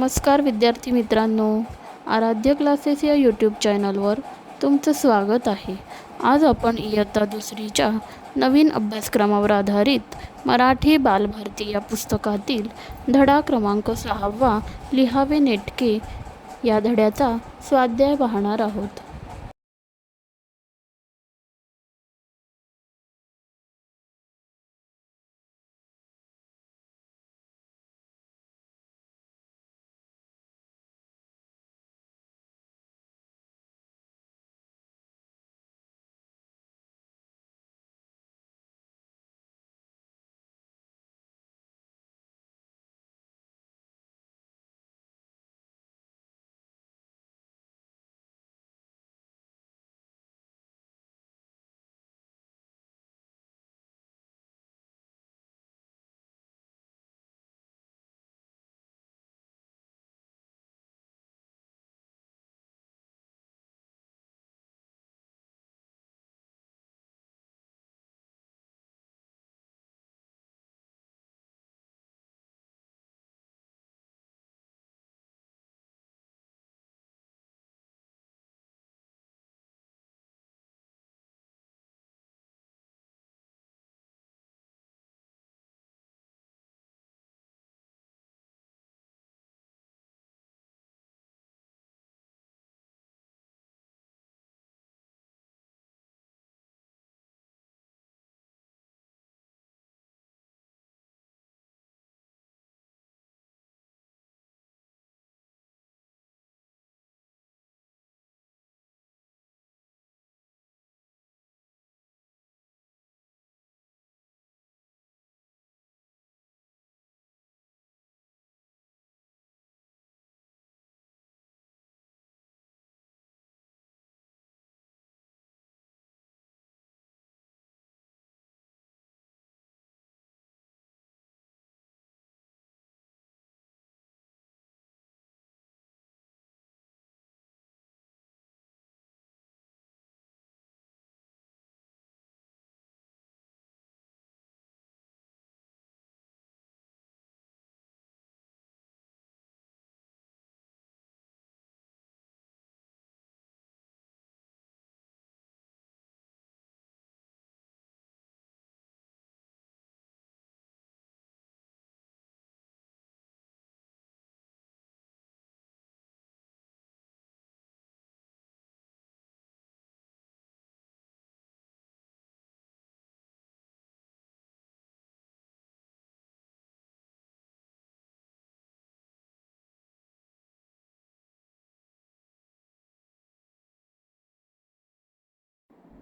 नमस्कार विद्यार्थी मित्रांनो, आराध्य क्लासेस या यूट्यूब चॅनलवर तुमचं स्वागत आहे. आज आपण इयत्ता दुसरीच्या नवीन अभ्यासक्रमावर आधारित मराठी बालभारती या पुस्तकातील धडा क्रमांक 6 लिहावे नेटके या धड्याचा स्वाध्याय पाहणार आहोत.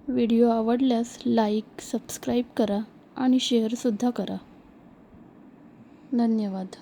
व्हिडिओ आवडल्यास लाईक, सबस्क्राईब करा आणि शेअरसुद्धा करा. धन्यवाद.